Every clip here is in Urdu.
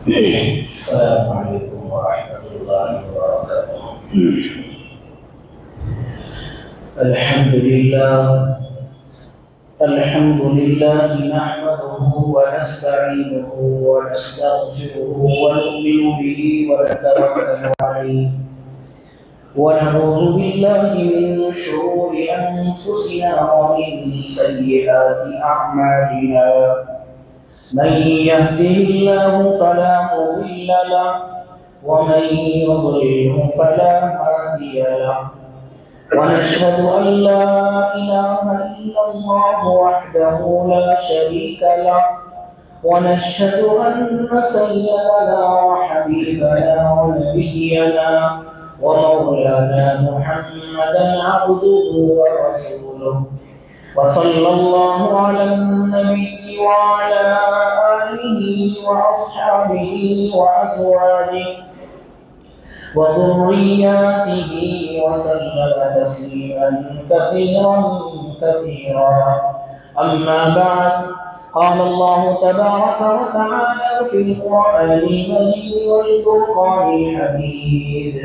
السلام عليكم ورحمة الله وبركاته. الحمد لله نحمده ونستعينه ونستغفره ونؤمن به ونتوكل عليه ونعوذ بالله من شرور أنفسنا ومن سيئات أعمالنا. من يهده الله فلا مضل له ومن يضلله فلا هادي له. ونشهد أن لا إله إلا الله وحده لا شريك له. ونشهد أن سيدنا وحبيبنا ونبينا ومولانا محمدا عبده ورسوله. وصلى الله على النبي وعلى آله وأصحابه وأزواجه وذرياته وسلم تسليما كثيرا. أما بعد، قال الله تبارك وتعالى في القرآن المجيد والفرقان الحميد: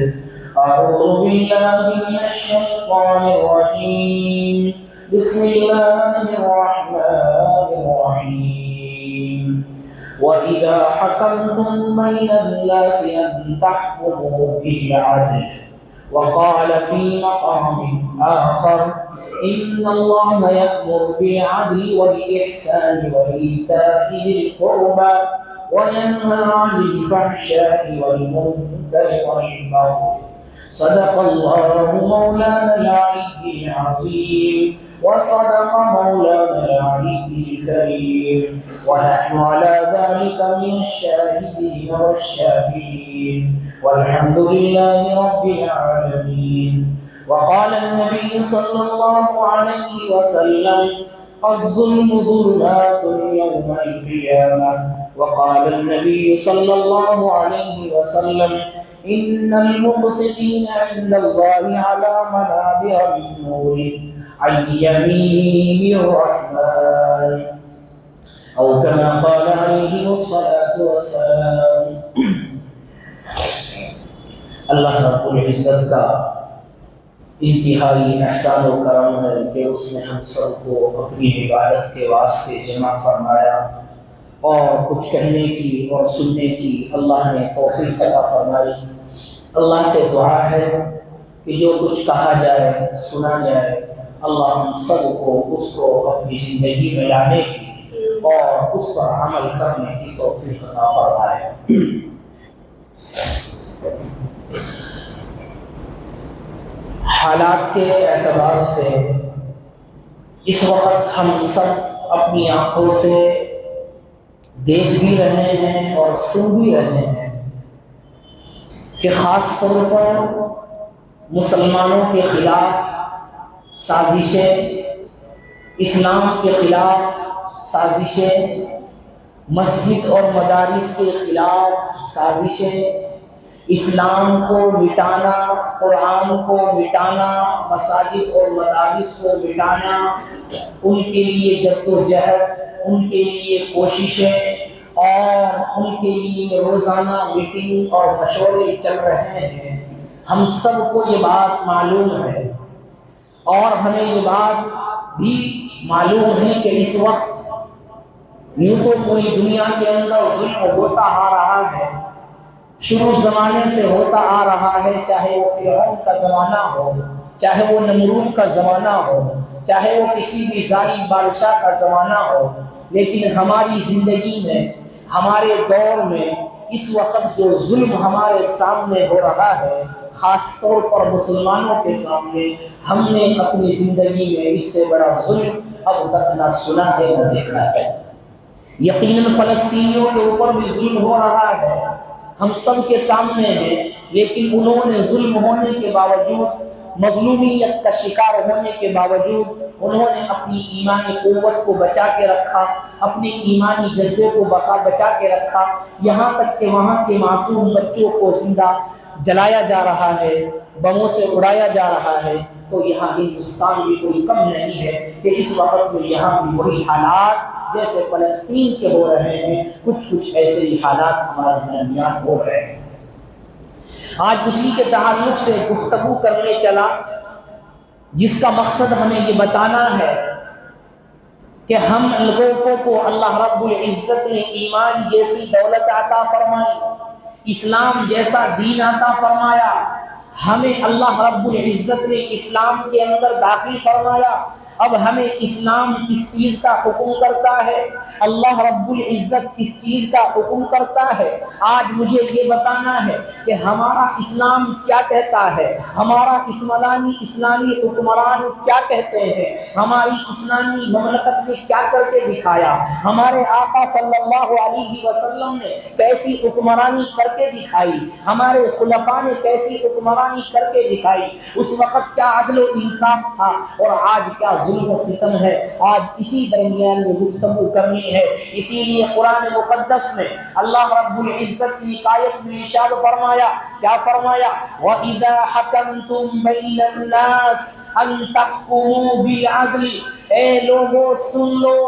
أعوذ بالله من الشيطان الرجيم. بسم الله الرحمن الرحيم. وإذا حكمتم بين الناس أن تحكموا بالعدل. وقال في مقام آخر: إن الله يأمر بالعدل والإحسان وإيتاء ذي القربى وينهى عن الفحشاء والمنكر والبغي. صدق الله مولانا العلي العظيم وصدق مولانا العلي الكريم، ونحن على ذلك من الشاهدين والشاكرين، والحمد لله رب العالمين. وقال النبي صلى الله عليه وسلم: الظلم ظلمات يوم القيامة. وقال النبي صلى الله عليه وسلم: إن المقسطين عند الله على منابر من نور عن يمين الرحمن، أو كما قال عليه الصلاة والسلام. اللہ رب العزت کا انتہائی احسان و کرم ہے کہ اس نے ہم سب کو اپنی عبادت کے واسطے جمع فرمایا، اور کچھ کہنے کی اور سننے کی اللہ نے توفیق عطا فرمائی۔ اللہ سے دعا ہے کہ جو کچھ کہا جائے، سنا جائے، اللہ ہم سب کو اس کو اپنی زندگی میں لانے کی اور اس پر عمل کرنے کی توفیق عطا فرمائے۔ حالات کے اعتبار سے اس وقت ہم سب اپنی آنکھوں سے دیکھ بھی رہے ہیں اور سن بھی رہے ہیں کہ خاص طور پر مسلمانوں کے خلاف سازشیں، اسلام کے خلاف سازشیں، مسجد اور مدارس کے خلاف سازشیں، اسلام کو مٹانا، قرآن کو مٹانا، مساجد اور مدارس کو مٹانا، ان کے لیے جدوجہد، ان کے لیے کوششیں اور ان کے لیے روزانہ میٹنگ اور مشورے چل رہے ہیں۔ ہم سب کو یہ بات معلوم ہے، اور ہمیں یہ بات بھی معلوم ہے کہ اس وقت یوں تو پوری دنیا کے اندر ظلم ہوتا آ رہا ہے، شروع زمانے سے ہوتا آ رہا ہے، چاہے وہ فرعون کا زمانہ ہو، چاہے وہ نمرود کا زمانہ ہو، چاہے وہ کسی بھی ظالم بادشاہ کا زمانہ ہو، لیکن ہماری زندگی میں، ہمارے دور میں اس وقت جو ظلم ہمارے سامنے ہو رہا ہے، خاص طور پر مسلمانوں کے سامنے، ہم نے اپنی زندگی میں اس سے بڑا ظلم اب تک نہ سنا ہے نہ دیکھا ہے۔ یقیناً فلسطینیوں کے اوپر بھی ظلم ہو رہا ہے، ہم سب کے سامنے ہیں، لیکن انہوں نے ظلم ہونے کے باوجود، مظلومیت کا شکار ہونے کے باوجود، انہوں نے اپنی ایمانی قوت کو بچا کے رکھا، اپنے ایمانی جذبے کو بچا کے رکھا، یہاں تک کہ وہاں کے معصوم بچوں کو زندہ جلایا جا رہا ہے، بموں سے اڑایا جا رہا ہے، تو یہاں ہندوستان بھی کوئی کم نہیں ہے کہ اس وقت میں یہاں بھی وہی حالات جیسے فلسطین کے ہو رہے ہیں، کچھ ایسے ہی حالات ہمارے درمیان ہو رہے ہیں۔ آج اسی کے تعلق سے گفتگو کرنے چلا، جس کا مقصد ہمیں یہ بتانا ہے کہ ہم لوگوں کو اللہ رب العزت نے ایمان جیسی دولت عطا فرمائی، اسلام جیسا دین عطا فرمایا، ہمیں اللہ رب العزت نے اسلام کے اندر داخل فرمایا۔ اب ہمیں اسلام کس چیز کا حکم کرتا ہے، اللہ رب العزت کس چیز کا حکم کرتا ہے، آج مجھے یہ بتانا ہے کہ ہمارا اسلام کیا کہتا ہے، ہمارا اسلامی حکمران کیا کہتے ہیں، ہماری اسلامی مملکت نے کیا کر کے دکھایا، ہمارے آقا صلی اللہ علیہ وسلم نے کیسی حکمرانی کر کے دکھائی، ہمارے خلفاء نے کیسی حکمرانی کر کے دکھائی، اس وقت کیا عدل و انصاف تھا اور آج کیا ظلم و ستم ہے، آج اسی درمیان میں گفتگو کرنی ہے۔ اسی لیے قرآن مقدس میں اللہ رب العزت کی آیت میں ارشاد فرمایا، کیا فرمایا؟ وَإِذَا حَكَمْتُمْ بَيْنَ النَّاسِ أَن تَحْكُمُوا بِالْعَدْلِ، اے لوگوں سن لو،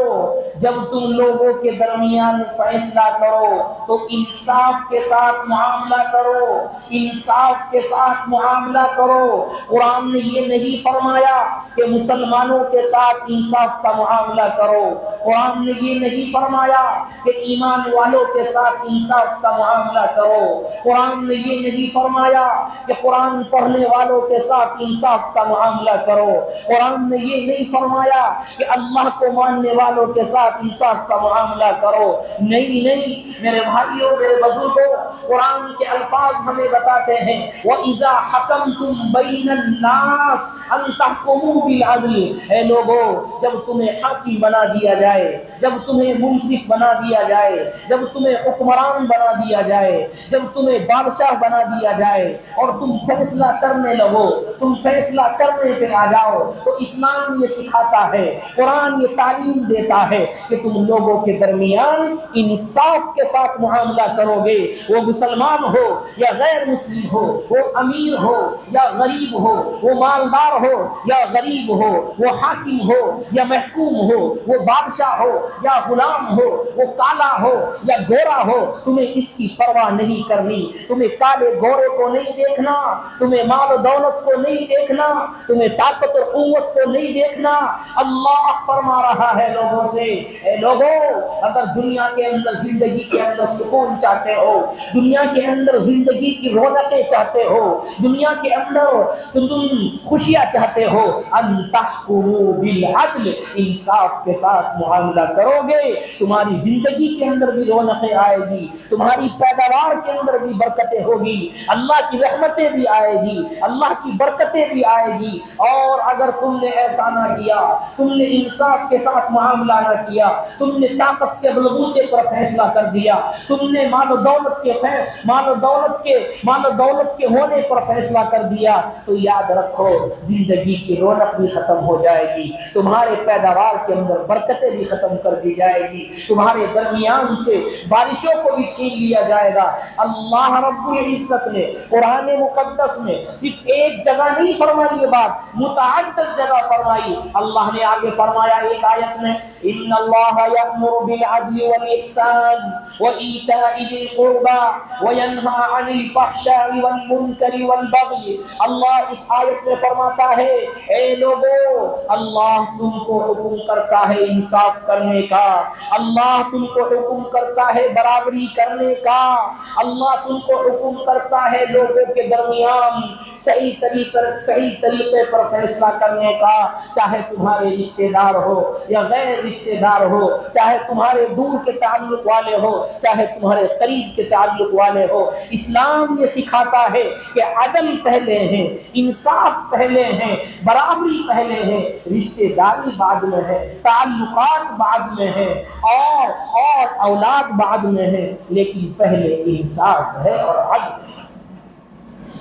جب تم لوگوں کے درمیان فیصلہ کرو تو انصاف کے ساتھ معاملہ کرو، انصاف کے ساتھ معاملہ کرو۔ قرآن نے یہ نہیں فرمایا کہ مسلمانوں کے ساتھ انصاف کا معاملہ کرو، قرآن نے یہ نہیں فرمایا کہ ایمان والوں کے ساتھ انصاف کا معاملہ کرو، قرآن نے یہ نہیں فرمایا کہ قرآن پڑھنے والوں کے ساتھ انصاف کا معاملہ کرو، قرآن نے یہ نہیں فرمایا کہ اللہ کو ماننے والوں کے ساتھ انصاف کا معاملہ کرو۔ نہیں میرے بھائیوں، میرے بزرگوں، قرآن کے الفاظ ہمیں بتاتے ہیں وَإِذَا حَكَمْتُمْ بَيْنَ النَّاسِ أَن تَحْكُمُوا بِالْعَدْلِ، اے لوگو جب تمہیں حاکم بنا دیا جائے، جب تمہیں منصف بنا دیا جائے، جب تمہیں حکمران بنا دیا جائے، جب تمہیں بادشاہ بنا دیا جائے اور تم فیصلہ کرنے لگو، تم فیصلہ کرنے پہ آ جاؤ، تو اسلام یہ سکھاتا ہے، قرآن یہ تعلیم دیتا ہے کہ تم لوگوں کے درمیان انصاف کے ساتھ معاملہ کرو گے، وہ مسلمان ہو یا غیر مسلم ہو، وہ امیر ہو یا غریب ہو، وہ مالدار ہو یا غریب ہو، وہ حاکم ہو یا محکوم ہو، وہ بادشاہ ہو یا غلام ہو، وہ کالا ہو یا گورا ہو، تمہیں اس کی پرواہ نہیں کرنی، تمہیں کالے گورے کو نہیں دیکھنا، تمہیں مال و دولت کو نہیں دیکھنا، تمہیں طاقت اور قوت کو نہیں دیکھنا۔ اللہ فرما رہا ہے لوگوں سے، اے لوگوں اگر دنیا کے اندر زندگی کے اندر سکون چاہتے ہو، دنیا کے اندر زندگی کی رونقیں چاہتے ہو، دنیا کے اندر تم خوشیاں چاہتے ہو، ان تحکموا بالعدل، انصاف کے ساتھ معاملہ کرو گے، تمہاری زندگی کے اندر بھی رونقیں آئے گی، تمہاری پیداوار کے اندر بھی برکتیں ہوگی، اللہ کی رحمتیں بھی آئے گی، اللہ کی برکتیں بھی آئے گی۔ اور اگر تم نے ایسا نہ کیا، تم نے انصاف کے ساتھ معاملہ نہ کیا، تم نے طاقت کے بلبوتے پر فیصلہ کر دیا، تم نے مال و دولت کے ہونے پر فیصلہ کر دیا، تو یاد رکھو زندگی کی رونق بھی ختم ہو جائے گی، تمہارے پیداوار کے اندر برکتیں بھی ختم کر دی جائے گی، تمہارے درمیان سے بارشوں کو بھی چھین لیا جائے گا۔ اللہ رب العزت نے قرآن مقدس میں صرف ایک جگہ نہیں فرمائی یہ بات، متعدد جگہ فرمائی۔ اللہ نے آگے فرمایا ایک آیت میں، ان اللہ یأمر بالعدل والاحسان وایتاء ذی القربى وینہی عن الفحشاء والمنکر والبغی۔ اللہ اس آیت میں فرماتا ہے اے لوگو، اللہ تم کو حکم کرتا ہے انصاف کرنے کا، اللہ تم کو حکم کرتا ہے برابری کرنے کا، اللہ تم کو حکم کرتا ہے لوگوں کے درمیان صحیح طریقے پر فیصلہ کرنے کا، چاہے تمہارے رشتہ دار ہو یا غیر رشتہ دار ہو، چاہے تمہارے دور کے تعلق والے ہو، چاہے تمہارے قریب کے تعلق والے ہو۔ اسلام یہ سکھاتا ہے کہ عدل پہلے ہیں، انصاف پہلے ہیں، برابری پہلے ہے، رشتہ داری بعد میں ہے، تعلقات بعد میں ہے، اور اولاد بعد میں ہے، لیکن پہلے انصاف ہے اور عدل ہے۔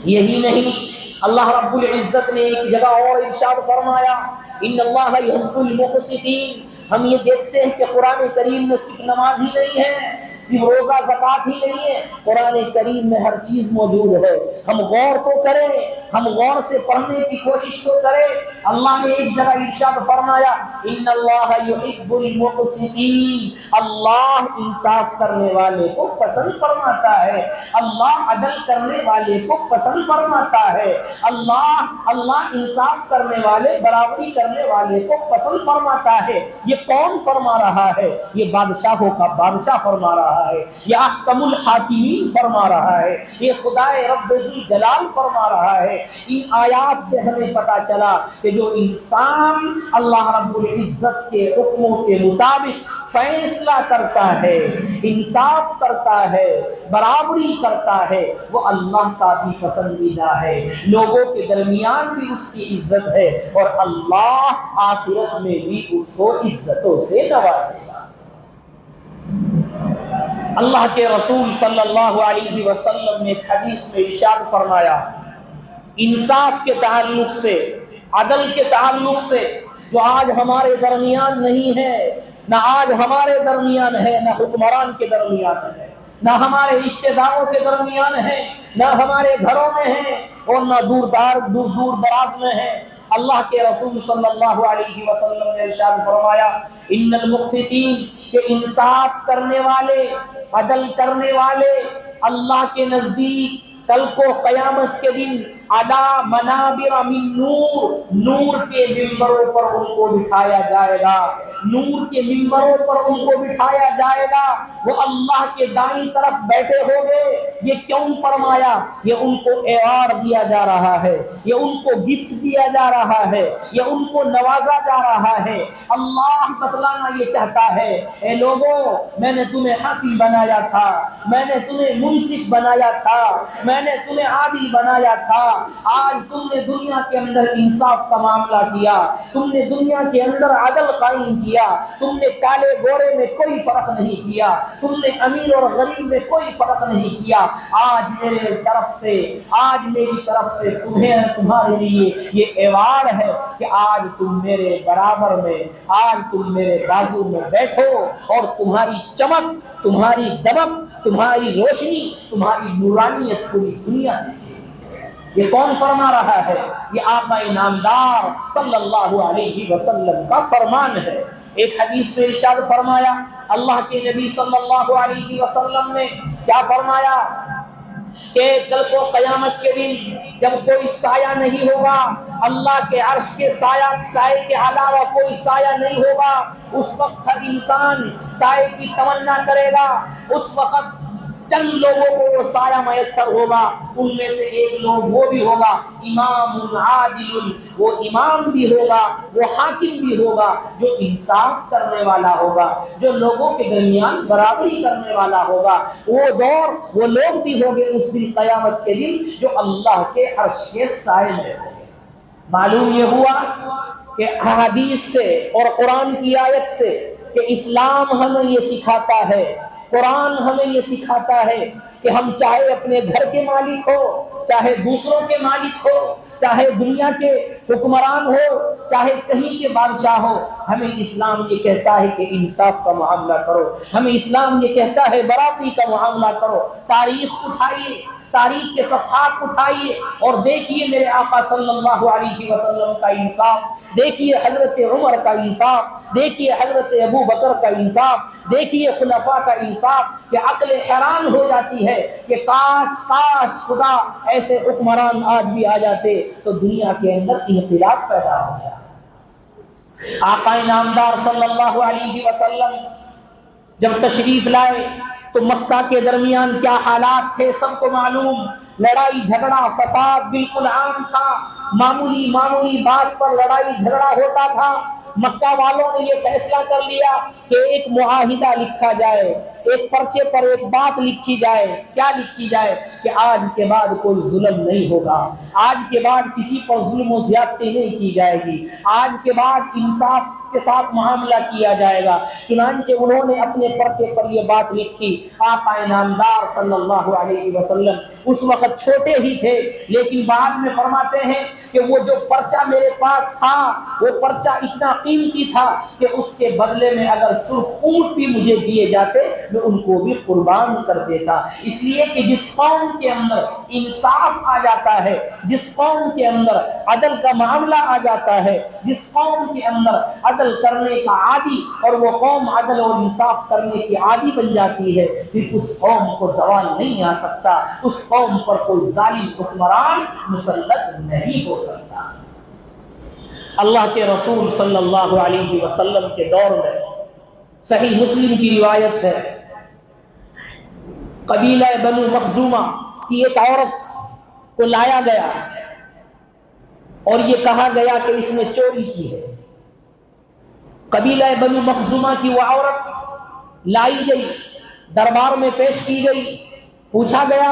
یہی نہیں، اللہ رب العزت نے ایک جگہ اور ارشاد فرمایا ان اللہ یحب المقسطین۔ ہم یہ دیکھتے ہیں کہ قرآن کریم میں صرف نماز ہی نہیں ہے، صرف روزہ زکوٰۃ ہی نہیں ہے، قرآن کریم میں ہر چیز موجود ہے۔ ہم غور تو کریں ہم غور سے پڑھنے کی کوشش تو کریں۔ اللہ نے ایک جگہ ارشاد فرمایا ان اللہ یحب المقسطین، اللہ انصاف کرنے والے کو پسند فرماتا ہے، اللہ عدل کرنے والے کو پسند فرماتا ہے، اللہ انصاف کرنے والے، برابری کرنے والے کو پسند فرماتا ہے۔ یہ کون فرما رہا ہے؟ یہ بادشاہوں کا بادشاہ فرما رہا ہے، یہ احکم الحاکمین فرما رہا ہے، یہ خدائے رب ذوالجلال فرما رہا ہے۔ ان آیات سے ہمیں پتا چلا کہ جو انسان اللہ رب العزت کے حکموں کے مطابق فیصلہ کرتا ہے، انصاف کرتا ہے، برابری کرتا ہے، وہ اللہ کا بھی پسندیدہ ہے، لوگوں کے درمیان بھی اس کی عزت ہے، اور اللہ آخرت میں بھی اس کو عزتوں سے نوازے گا۔ اللہ کے رسول صلی اللہ علیہ وسلم نے ایک حدیث میں ارشاد فرمایا انصاف کے تعلق سے، عدل کے تعلق سے، جو آج ہمارے درمیان نہیں ہے، نہ آج ہمارے درمیان ہے، نہ حکمران کے درمیان ہے، نہ ہمارے رشتہ داروں کے درمیان ہے، نہ ہمارے گھروں میں ہے، اور نہ دور دراز میں ہے۔ اللہ کے رسول صلی اللہ علیہ وسلم نے ارشاد فرمایا ان المقسطین، کہ انصاف کرنے والے، عدل کرنے والے اللہ کے نزدیک کل کو قیامت کے دن علی منابر من نور، نور کے ممبروں پر ان کو بٹھایا جائے گا، نور کے ممبروں پر ان کو بٹھایا جائے گا، وہ اللہ کے دائیں طرف بیٹھے ہوں گے۔ یہ کیوں فرمایا؟ یہ ان کو ایوارڈ دیا جا رہا ہے، یہ ان کو گفٹ دیا جا رہا ہے، یہ ان کو نوازا جا رہا ہے۔ اللہ بتلانا یہ چاہتا ہے اے لوگوں، میں نے تمہیں حاکم بنایا تھا، میں نے تمہیں منصف بنایا تھا، میں نے تمہیں عادل بنایا تھا، آج تم نے دنیا کے اندر انصاف کا معاملہ کیا، تم نے دنیا کے اندر عدل قائم کیا، تم نے کالے گورے میں کوئی فرق نہیں کیا، تم نے امیر اور غریب میں کوئی فرق نہیں کیا۔ آج میری طرف سے تمہیں، تمہارے لیے یہ ایوارڈ ہے کہ آج تم میرے برابر میں، آج تم میرے بازو میں بیٹھو، اور تمہاری چمک، تمہاری دمک، تمہاری روشنی، تمہاری نورانیت پوری دنیا دیکھے۔ یہ کون فرما رہا ہے؟ یہ آقا نامدار صلی اللہ علیہ وسلم کا فرمان ہے۔ ایک حدیث میں ارشاد فرمایا اللہ کے نبی صلی اللہ علیہ وسلم نے کیا فرمایا کہ کل کو قیامت کے دن جب کوئی سایہ نہیں ہوگا، اللہ کے عرش کے سائے کے علاوہ کوئی سایہ نہیں ہوگا، اس وقت ہر انسان سائے کی تمنا کرے گا۔ اس وقت چند لوگوں کو وہ سایہ میسر ہوگا، ان میں سے ایک لوگ وہ بھی ہوگا امام عادل، وہ امام بھی ہوگا، وہ حاکم بھی ہوگا، جو انصاف کرنے والا ہوگا، جو لوگوں کے درمیان برابری کرنے والا ہوگا۔ وہ دور، وہ لوگ بھی ہوں گے اس دن قیامت کے دن جو اللہ کے عرش کے سائے میں ہوں گے۔ معلوم یہ ہوا کہ حدیث سے اور قرآن کی آیت سے کہ اسلام ہمیں یہ سکھاتا ہے، قرآن ہمیں یہ سکھاتا ہے کہ ہم چاہے اپنے گھر کے مالک ہو، چاہے دوسروں کے مالک ہو، چاہے دنیا کے حکمران ہو، چاہے کہیں کے بادشاہ ہو، ہمیں اسلام یہ کہتا ہے کہ انصاف کا معاملہ کرو، ہمیں اسلام یہ کہتا ہے برابری کا معاملہ کرو۔ تاریخ اٹھائیے، تاریخ کے صفحات اٹھائیے اور دیکھیے میرے آقا صلی اللہ علیہ وسلم کا انصاف، دیکھیے حضرت عمر کا انصاف، دیکھیے حضرت ابو بکر کا انصاف، دیکھیے خلفاء کا انصاف، کہ عقل حیران ہو جاتی ہے کہ کاش خدا ایسے حکمران آج بھی آ جاتے تو دنیا کے اندر انقلاب پیدا ہو جاتا۔ آقا نامدار صلی اللہ علیہ وسلم جب تشریف لائے تو مکہ کے درمیان کیا حالات تھے سب کو معلوم، لڑائی جھگڑا فساد بالکل عام تھا، معمولی بات پر لڑائی جھگڑا ہوتا تھا۔ مکہ والوں نے یہ فیصلہ کر لیا کہ ایک معاہدہ لکھا جائے، ایک پرچے پر ایک بات لکھی جائے۔ کیا لکھی جائے؟ کہ آج کے بعد کوئی ظلم نہیں ہوگا، آج کے بعد کسی پر ظلم و زیادتی نہیں کی جائے گی، آج کے بعد انصاف کے ساتھ معاملہ کیا جائے گا۔ چنانچہ انہوں نے اپنے پرچے پر یہ بات لکھی۔ آقا نامدار صلی اللہ علیہ وسلم اس وقت چھوٹے ہی تھے، لیکن بعد میں فرماتے ہیں کہ وہ جو پرچہ میرے پاس تھا، وہ پرچہ اتنا قیمتی تھا کہ اس کے بدلے میں اگر سرخ اونٹ بھی مجھے دیے جاتے میں ان کو بھی قربان کر دیتا۔ اس لیے کہ جس قوم کے اندر انصاف آ جاتا ہے، جس قوم کے اندر عدل کا معاملہ آ جاتا ہے، جس قوم کے اندر عدل کرنے کا عادی اور وہ قوم عدل اور انصاف کرنے کی عادی بن جاتی ہے، پھر اس قوم کو زوال نہیں آ سکتا، اس قوم پر کوئی ظالم حکمران مسلط نہیں ہو سکتا۔ اللہ کے رسول صلی اللہ علیہ وسلم کے دور میں صحیح مسلم کی روایت ہے، قبیلہ بنو مخزومہ کی ایک عورت کو لایا گیا اور یہ کہا گیا کہ اس نے چوری کی ہے۔ قبیلہ بنو مخزومہ کی وہ عورت لائی گئی، دربار میں پیش کی گئی، پوچھا گیا،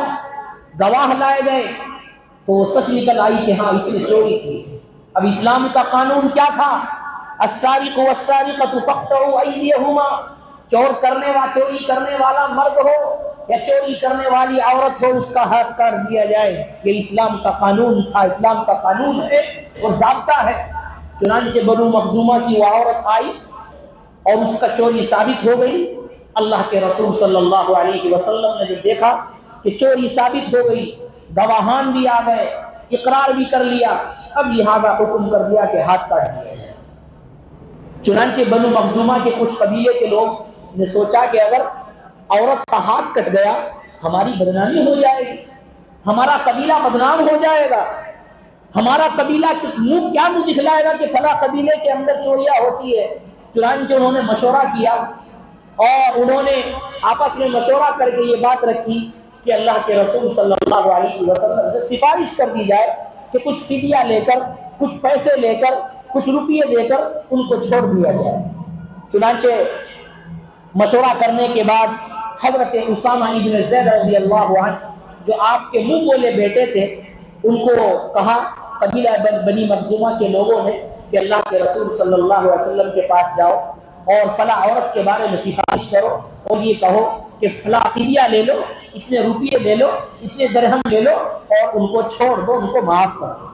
گواہ لائے گئے تو سچ نکل آئی کہ ہاں اس نے چوری کی۔ اب اسلام کا قانون کیا تھا؟ السارق والسارقۃ فاقطعوا ایدیہما، چوری کرنے والا مرد ہو یا چوری کرنے والی عورت ہو، اس کا ہاتھ کاٹ دیا جائے۔ یہ اسلام کا قانون تھا، اسلام کا قانون ہے اور ضابطہ ہے۔ چنانچہ بنو مخزومہ کی وہ عورت آئی اور اس کا چوری ثابت ہو گئی۔ اللہ کے رسول صلی اللہ علیہ وسلم نے جو دیکھا کہ چوری ثابت ہو گئی، گواہان بھی آ گئے، اقرار بھی کر لیا، اب لہذا حکم کر دیا کہ ہاتھ کاٹ دیا جائے۔ چنانچہ بنو مخزومہ کے کچھ قبیلے کے لوگ نے سوچا کہ اگر عورت کا ہاتھ کٹ گیا ہماری بدنامی ہو جائے گی، ہمارا قبیلہ بدنام ہو جائے گا، ہمارا قبیلہ کیا منہ دکھلائے گا کہ فلاں قبیلے کے اندر چوریاں ہوتی ہے۔ چنانچہ انہوں نے مشورہ کیا اور انہوں نے آپس میں مشورہ کر کے یہ بات رکھی کہ اللہ کے رسول صلی اللہ علیہ وسلم سے سفارش کر دی جائے کہ کچھ فدیہ لے کر، کچھ پیسے لے کر، کچھ روپیے دے کر ان کو چھوڑ دیا جائے۔ چنانچہ مشورہ کرنے کے بعد حضرت اسامہ ابن زید رضی اللہ عنہ جو آپ کے منہ بولے بیٹے تھے، ان کو کہا قبیلہ بنی مخزومہ کے لوگوں نے کہ اللہ کے رسول صلی اللہ علیہ وسلم کے پاس جاؤ اور فلاں عورت کے بارے میں سفارش کرو اور یہ کہو کہ فلاں فدیہ لے لو، اتنے روپیے لے لو، اتنے درہم لے لو اور ان کو چھوڑ دو، ان کو معاف کر دو۔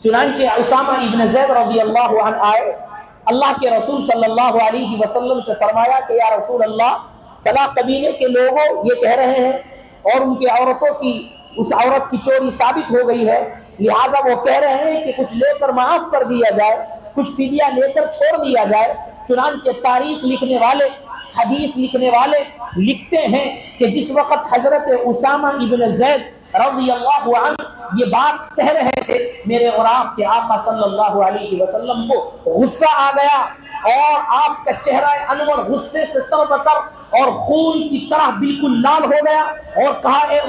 چنانچہ اسامہ ابن زید رضی اللہ عنہ آئے، اللہ کے رسول صلی اللہ علیہ وسلم سے فرمایا کہ یا رسول اللہ، فلاں قبیلے کے لوگوں یہ کہہ رہے ہیں اور ان کی عورتوں کی، اس عورت کی چوری ثابت ہو گئی ہے، لہٰذا وہ کہہ رہے ہیں کہ کچھ لے کر معاف کر دیا جائے، کچھ فدیہ لے کر چھوڑ دیا جائے۔ چنانچہ تاریخ لکھنے والے، حدیث لکھنے والے لکھتے ہیں کہ جس وقت حضرت اسامہ ابن زید رضی اللہ عنہ یہ بات کہہ رہے تھے، میرے اور آپ کے آقا صلی اللہ علیہ وسلم کو غصہ آ گیا اور آپ کا چہرہ انور غصے سے تر بتر اور خون کی طرح بالکل لال ہو گیا اور کہا اے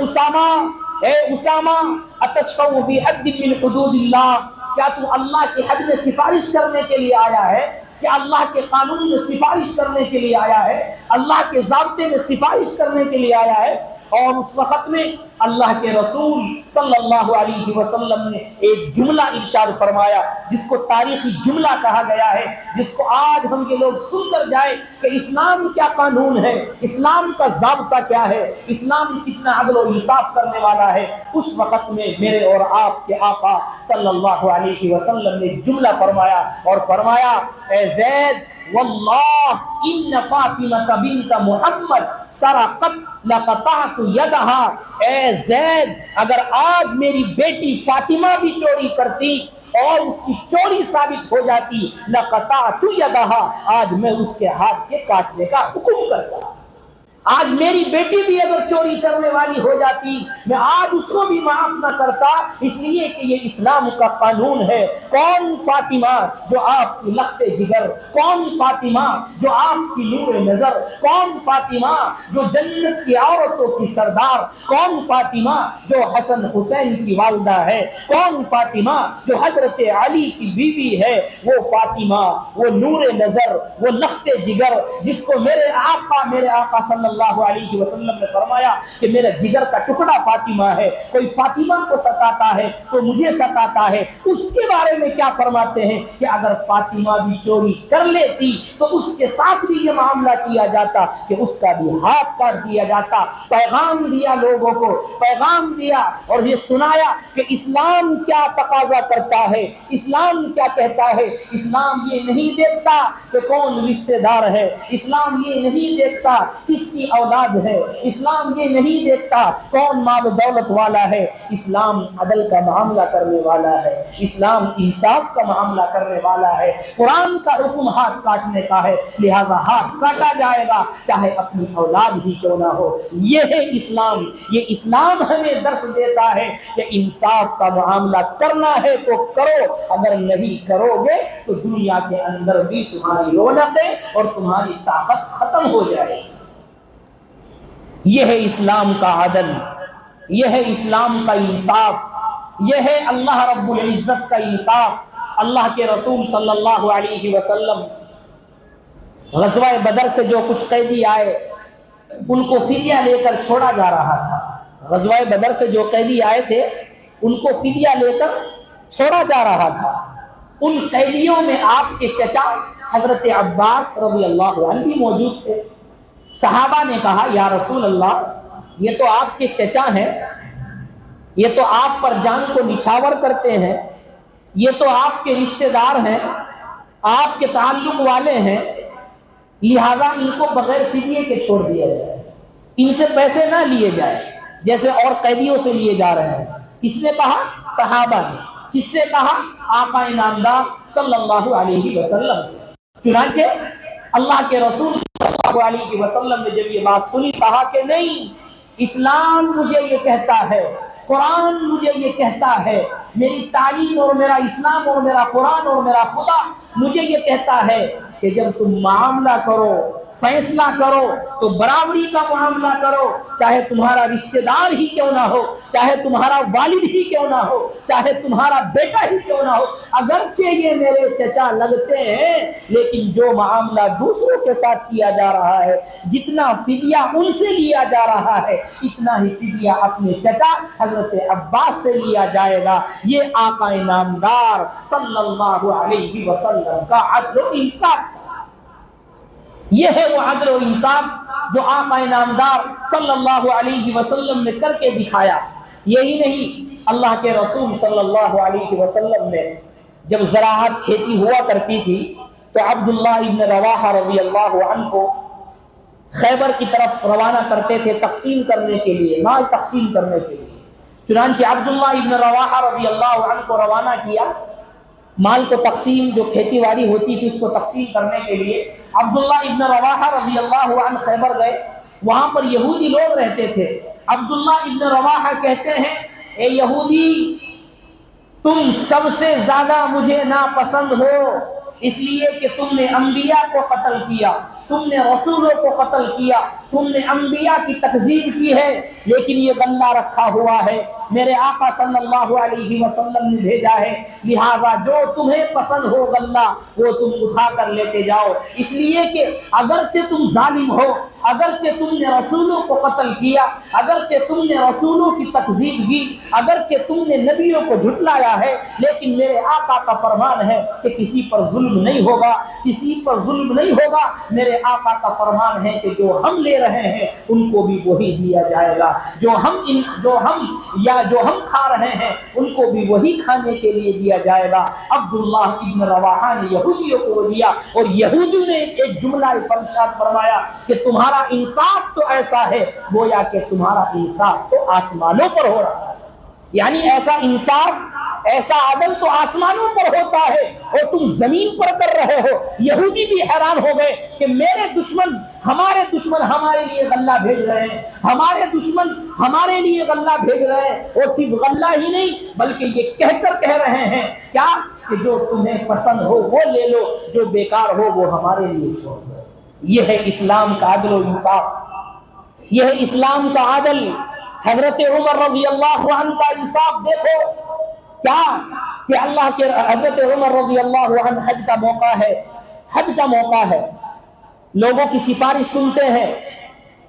اسامہ اتشفع فی حد من حدود اللہ، کیا تو اللہ کی حد میں سفارش کرنے کے لیے آیا ہے، کہ اللہ کے قانون میں سفارش کرنے کے لیے آیا ہے، اللہ کے ضابطے میں سفارش کرنے کے لیے آیا ہے؟ اور اس وقت میں اللہ کے رسول صلی اللہ علیہ وسلم نے ایک جملہ ارشاد فرمایا جس کو تاریخی جملہ کہا گیا ہے، جس کو آج ہم یہ لوگ سن کر جائے کہ اسلام کیا قانون ہے، اسلام کا ضابطہ کیا ہے، اسلام کتنا عدل و انصاف کرنے والا ہے۔ اس وقت میں میرے اور آپ کے آقا صلی اللہ علیہ وسلم نے جملہ فرمایا اور فرمایا اے زید واللہ ان فاطمہ بنت محمد سرقت لقطعت یدہا، اے زید اگر آج میری بیٹی فاطمہ بھی چوری کرتی اور اس کی چوری ثابت ہو جاتی لقطعت یدہا، آج میں اس کے ہاتھ کے کاٹنے کا حکم کرتا۔ آج میری بیٹی بھی اگر چوری کرنے والی ہو جاتی میں آج اس کو بھی معاف نہ کرتا، اس لیے کہ یہ اسلام کا قانون ہے۔ کون فاطمہ جو آپ کی لخت جگر، کون فاطمہ جو آپ کی نور نظر، کون فاطمہ جو جنت کی عورتوں کی سردار، کون فاطمہ جو حسن حسین کی والدہ ہے، کون فاطمہ جو حضرت علی کی بیوی ہے، وہ فاطمہ، وہ نور نظر، وہ لخت جگر جس کو میرے آقا صلی اللہ اللہ علیہ وسلم نے فرمایا کہ میرا جگر کا ٹکڑا فاطمہ ہے، کوئی فاطمہ کو ستاتا ہے تو مجھے ستاتا ہے۔ اس کے بارے میں کیا فرماتے ہیں کہ اگر فاطمہ بھی چوری کر لیتی تو اس کے ساتھ بھی یہ معاملہ کیا جاتا کہ اس کا بھی ہاتھ کاٹ دیا جاتا۔ پیغام دیا لوگوں کو، پیغام دیا اور یہ سنایا کہ اسلام کیا تقاضا کرتا ہے، اسلام کیا کہتا ہے۔ اسلام یہ نہیں دیکھتا کہ کون رشتہ دار ہے، اسلام یہ نہیں دیکھتا کس کی اولاد ہے، اسلام یہ نہیں دیکھتا کون مال و دولت والا ہے۔ اسلام عدل کا معاملہ کرنے والا ہے، اسلام انصاف کا معاملہ کرنے والا ہے۔ قرآن کا حکم ہاتھ کاٹنے کا ہے، لہذا ہاتھ کاٹا جائے گا چاہے اپنی اولاد ہی کیوں نہ ہو۔ یہ ہے اسلام۔ یہ اسلام ہمیں درس دیتا ہے کہ انصاف کا معاملہ کرنا ہے تو کرو، اگر نہیں کرو گے تو دنیا کے اندر بھی تمہاری رونقیں اور تمہاری طاقت ختم ہو جائے گی۔ یہ ہے اسلام کا عدل، یہ ہے اسلام کا انصاف، یہ ہے اللہ رب العزت کا انصاف۔ اللہ کے رسول صلی اللہ علیہ وسلم غزوہ بدر سے جو کچھ قیدی آئے ان کو فدیہ لے کر چھوڑا جا رہا تھا۔ غزوہ بدر سے جو قیدی آئے تھے ان کو فدیہ لے کر چھوڑا جا رہا تھا۔ ان قیدیوں میں آپ کے چچا حضرت عباس رضی اللہ عنہ بھی موجود تھے۔ صحابہ نے کہا یا رسول اللہ، یہ تو آپ کے چچا ہیں، یہ تو آپ پر جان کو نچھاور کرتے ہیں، یہ تو آپ کے رشتہ دار ہیں، آپ کے تعلق والے ہیں، لہذا ان کو بغیر فدیے کے چھوڑ دیا جائے، ان سے پیسے نہ لیے جائے جیسے اور قیدیوں سے لیے جا رہے ہیں۔ کس نے کہا؟ صحابہ نے۔ کس سے کہا؟ آقا انعامدار صلی اللہ علیہ وسلم سے۔ چنانچہ اللہ کے رسول صلی اللہ علیہ وسلم نے جب یہ بات سنی کہا کہ نہیں، اسلام مجھے یہ کہتا ہے، قرآن مجھے یہ کہتا ہے، میری تعلیم اور میرا اسلام اور میرا قرآن اور میرا خدا مجھے یہ کہتا ہے کہ جب تم معاملہ کرو، فیصلہ کرو تو برابری کا معاملہ کرو، چاہے تمہارا رشتہ دار ہی کیوں نہ ہو، چاہے تمہارا والد ہی کیوں نہ ہو، چاہے تمہارا بیٹا ہی کیوں نہ ہو، اگرچہ یہ میرے چچا لگتے ہیں لیکن جو معاملہ دوسروں کے ساتھ کیا جا رہا ہے، جتنا فدیہ ان سے لیا جا رہا ہے اتنا ہی فدیہ اپنے چچا حضرت عباس سے لیا جائے گا۔ یہ آقا انعامدار صلی اللہ علیہ وسلم کا عدل و انصاف تھا۔ یہ ہے وہ عدل و انصاف جو آقا انعامدار صلی اللہ علیہ وسلم نے کر کے دکھایا۔ یہی نہیں، اللہ کے رسول صلی اللہ علیہ وسلم نے جب زراعت کھیتی ہوا کرتی تھی تو عبداللہ ابن رواحہ رضی اللہ عنہ کو خیبر کی طرف روانہ کرتے تھے تقسیم کرنے کے لیے، مال تقسیم کرنے کے لیے۔ چنانچہ عبداللہ ابن رواحہ رضی اللہ عنہ کو روانہ کیا مال کو تقسیم، جو کھیتی باڑی ہوتی تھی اس کو تقسیم کرنے کے لیے۔ عبداللہ ابن رواحہ رضی اللہ عنہ خیبر گئے، وہاں پر یہودی لوگ رہتے تھے۔ عبداللہ ابن رواحہ کہتے ہیں اے یہودی، تم سب سے زیادہ مجھے ناپسند ہو، اس لیے کہ تم نے انبیاء کو قتل کیا، تم نے رسولوں کو قتل کیا، تم نے انبیاء کی تکذیب کی ہے، لیکن یہ غلہ رکھا ہوا ہے، میرے آقا صلی اللہ علیہ وسلم نے بھیجا ہے، لہذا جو تمہیں پسند ہو غلہ وہ تم اٹھا کر لیتے جاؤ، اس لیے کہ اگرچہ تم ظالم ہو، اگرچہ تم نے رسولوں کو قتل کیا، اگرچہ تم نے رسولوں کی تکذیب کی، اگرچہ تم نے نبیوں کو جھٹلایا ہے، لیکن میرے آقا کا فرمان ہے کہ کسی پر ظلم نہیں ہوگا، کسی پر ظلم نہیں ہوگا۔ میرے آقا کا فرمان ہے کہ جو ہم لے رہے ہیں ان کو بھی وہی دیا جائے گا، جو ہم کھا رہے ہیں ان کو بھی وہی کھانے کے لیے دیا جائے گا۔ عبداللہ ابن رواحہ نے یہودیوں کو دیا اور یہودیوں نے ایک جملہ ارشاد فرمایا کہ تمہارا انصاف تو ایسا ہے گویا کہ تمہارا انصاف تو آسمانوں پر ہو رہا ہے، یعنی ایسا انصاف، ایسا عدل تو آسمانوں پر ہوتا ہے اور تم زمین پر کر رہے ہو۔ یہودی بھی حیران ہو گئے کہ میرے دشمن، ہمارے دشمن ہمارے لیے غلہ بھیج رہے ہیں، ہمارے دشمن ہمارے لیے غلہ بھیج رہے ہیں، اور صرف غلہ ہی نہیں بلکہ یہ کہہ رہے ہیں کیا کہ جو تمہیں پسند ہو وہ لے لو، جو بیکار ہو وہ ہمارے لیے چھوڑ دو۔ یہ ہے اسلام کا عدل و انصاف، یہ ہے اسلام کا عدل۔ حضرت عمر رضی اللہ عنہ کا انصاف دیکھو، کیا کہ اللہ کے حضرت عمر رضی اللہ عنہ حج کا موقع ہے، حج کا موقع ہے، لوگوں کی سفارش سنتے ہیں،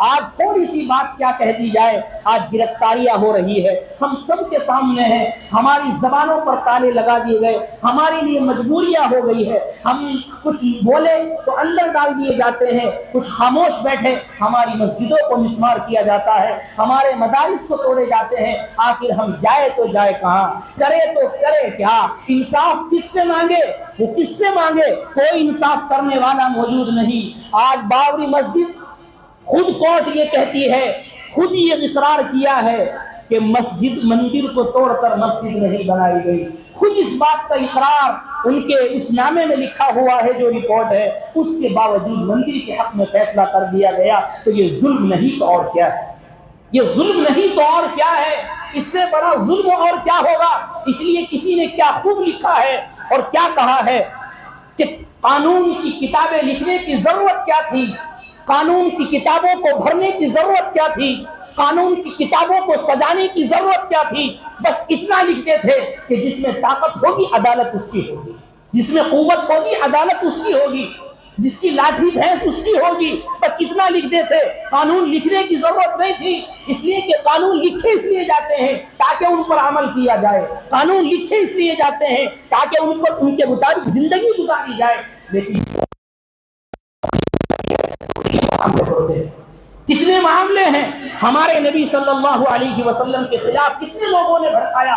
آج تھوڑی سی بات کیا کہہ دی جائے، آج گرفتاریاں ہو رہی ہے، ہم سب کے سامنے ہیں، ہماری زبانوں پر تالے لگا دیے گئے، ہمارے لیے مجبوریاں ہو گئی ہے، ہم کچھ بولے تو اندر ڈال دیے جاتے ہیں، کچھ خاموش بیٹھے، ہماری مسجدوں کو مسمار کیا جاتا ہے، ہمارے مدارس کو توڑے جاتے ہیں، آخر ہم جائے تو جائے کہاں، کرے تو کرے کیا، انصاف کس سے مانگے، وہ کس سے مانگے، کوئی انصاف کرنے والا موجود نہیں۔ آج بابری مسجد خود کورٹ یہ کہتی ہے، خود یہ اقرار کیا ہے کہ مسجد مندر کو توڑ کر مسجد نہیں بنائی گئی، خود اس بات کا اقرار ان کے اس نامے میں لکھا ہوا ہے جو رپورٹ ہے، اس کے باوجود مندر کے حق میں فیصلہ کر دیا گیا، تو یہ ظلم نہیں تو اور کیا ہے، یہ ظلم نہیں تو اور کیا ہے، اس سے بڑا ظلم اور کیا ہوگا۔ اس لیے کسی نے کیا خوب لکھا ہے اور کیا کہا ہے کہ قانون کی کتابیں لکھنے کی ضرورت کیا تھی، قانون کی کتابوں کو بھرنے کی ضرورت کیا تھی، قانون کی کتابوں کو سجانے کی ضرورت کیا تھی، بس اتنا لکھتے تھے کہ جس میں طاقت ہوگی عدالت اس کی ہوگی، جس میں قوت ہوگی عدالت اس کی ہوگی، جس کی لاٹھی بھینس اس کی ہوگی، بس اتنا لکھتے تھے، قانون لکھنے کی ضرورت نہیں تھی، اس لیے کہ قانون لکھے اس لیے جاتے ہیں تاکہ ان پر عمل کیا جائے، قانون لکھے اس لیے جاتے ہیں تاکہ ان پر ان کے مطابق زندگی گزاری جائے، لیکن کتنے معاملے ہیں ہمارے نبی صلی اللہ علیہ وسلم کے خلاف، کتنے لوگوں نے بھڑکایا،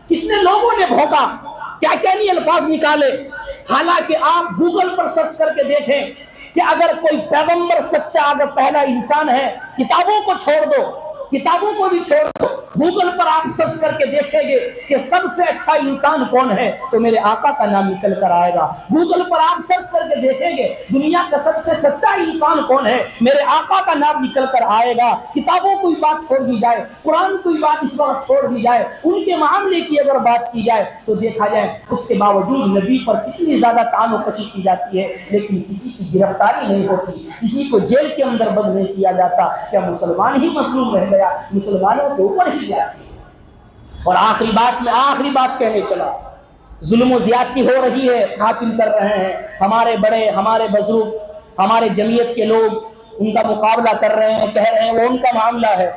کتنے لوگوں نے بھونکا، کیا کیا نہیں الفاظ نکالے۔ حالانکہ آپ گوگل پر سرچ کر کے دیکھیں کہ اگر کوئی پیغمبر سچا اگر پہلا انسان ہے، کتابوں کو چھوڑ دو، کتابوں کو بھی چھوڑ دو، گوگل پر آپ سرچ کر کے دیکھیں گے کہ سب سے اچھا انسان کون ہے تو میرے آقا کا نام نکل کر آئے گا۔ گوگل پر آپ سرچ کر کے دیکھیں گے دنیا کا سب سے سچا انسان کون ہے، میرے آقا کا نام نکل کر آئے گا۔ کتابوں کوئی بات چھوڑ دی جائے، قرآن کوئی بات اس وقت چھوڑ دی جائے، ان کے معاملے کی اگر بات کی جائے تو دیکھا جائے اس کے باوجود نبی پر کتنی زیادہ طعن و کشی کی جاتی ہے، لیکن کسی کی گرفتاری نہیں ہوتی، کسی کو جیل کے اندر بند نہیں کیا جاتا۔ کیا مسلمان ہی مظلوم رہ گیا؟ مسلمانوں کے اوپر ہی زیادتی۔ اور آخری بات کہنے چلا، ظلم و زیادتی ہو رہی ہے، حاکم کر رہے ہیں، ہمارے بڑے، ہمارے بزرگ، ہمارے جمعیت کے لوگ ان کا مقابلہ کر رہے ہیں، کہہ رہے ہیں وہ ان کا معاملہ ہے۔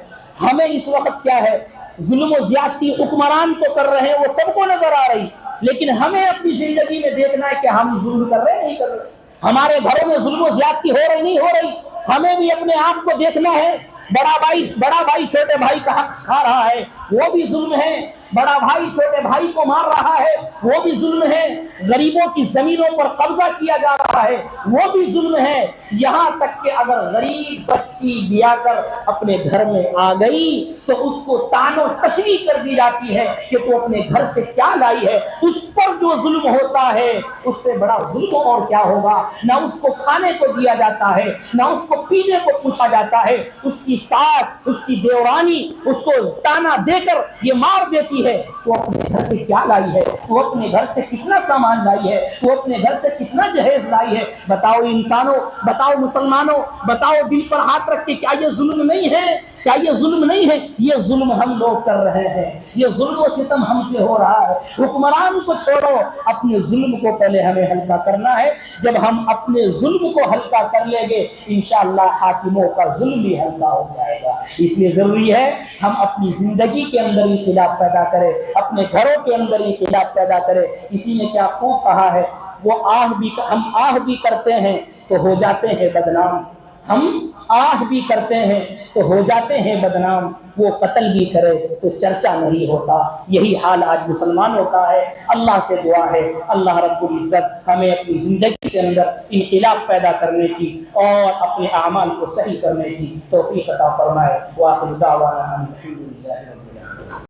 ہمیں اس وقت کیا ہے، ظلم و زیادتی حکمران تو کر رہے ہیں، وہ سب کو نظر آ رہی، لیکن ہمیں اپنی زندگی میں دیکھنا ہے کہ ہم ظلم کر رہے نہیں کر رہے، ہمارے گھروں میں ظلم و زیادتی ہو رہی نہیں ہو رہی، ہمیں بھی اپنے آپ کو دیکھنا ہے۔ بڑا بھائی چھوٹے بھائی کا حق کھا رہا ہے، وہ بھی ظلم ہے، بڑا بھائی چھوٹے بھائی کو مار رہا ہے، وہ بھی ظلم ہے، غریبوں کی زمینوں پر قبضہ کیا جا رہا ہے، وہ بھی ظلم ہے، یہاں تک کہ اگر غریب بچی بیاہ کر اپنے گھر میں آ گئی تو اس کو طعن و تشویح کر دی جاتی ہے کہ تو اپنے گھر سے کیا لائی ہے، اس پر جو ظلم ہوتا ہے اس سے بڑا ظلم اور کیا ہوگا۔ نہ اس کو کھانے کو دیا جاتا ہے، نہ اس کو پینے کو پوچھا جاتا ہے، اس کی ساس، اس کی دیورانی اس کو تانا دے کر یہ مار دیتی ہے، تو اپنے گھر سے کیا لائی ہے، وہ اپنے گھر سے کتنا سامان لائی ہے، وہ اپنے گھر سے کتنا جہیز لائی ہے۔ بتاؤ انسانوں، بتاؤ مسلمانوں، بتاؤ دل پر ہاتھ رکھ کے، کیا یہ ظلم نہیں ہے؟ کیا یہ ظلم نہیں ہے؟ یہ ظلم ہم لوگ کر رہے ہیں، یہ ظلم و ستم ہم سے ہو رہا ہے۔ حکمران کو چھوڑو، اپنے ظلم کو پہلے ہمیں ہلکا کرنا ہے۔ جب ہم اپنے ظلم کو ہلکا کر لیں گے انشاءاللہ حاکموں کا ظلم بھی ہلکا ہو جائے گا۔ اس لیے ضروری ہے ہم اپنی زندگی کے اندر انقلاب پیدا کریں، اپنے گھروں کے اندر انقلاب پیدا کریں۔ کسی نے کیا خوب کہا ہے، ہم آہ بھی کرتے ہیں تو ہو جاتے ہیں بدنام، ہم آہ بھی کرتے ہیں تو ہو جاتے ہیں بدنام، وہ قتل بھی کرے تو چرچا نہیں ہوتا۔ یہی حال آج مسلمانوں کا ہے۔ اللہ سے دعا ہے اللہ رب العزت ہمیں اپنی زندگی کے اندر انقلاب پیدا کرنے کی اور اپنے اعمال کو صحیح کرنے کی توفیق عطا فرمائے۔ وآخر دعوانا الحمدللہ۔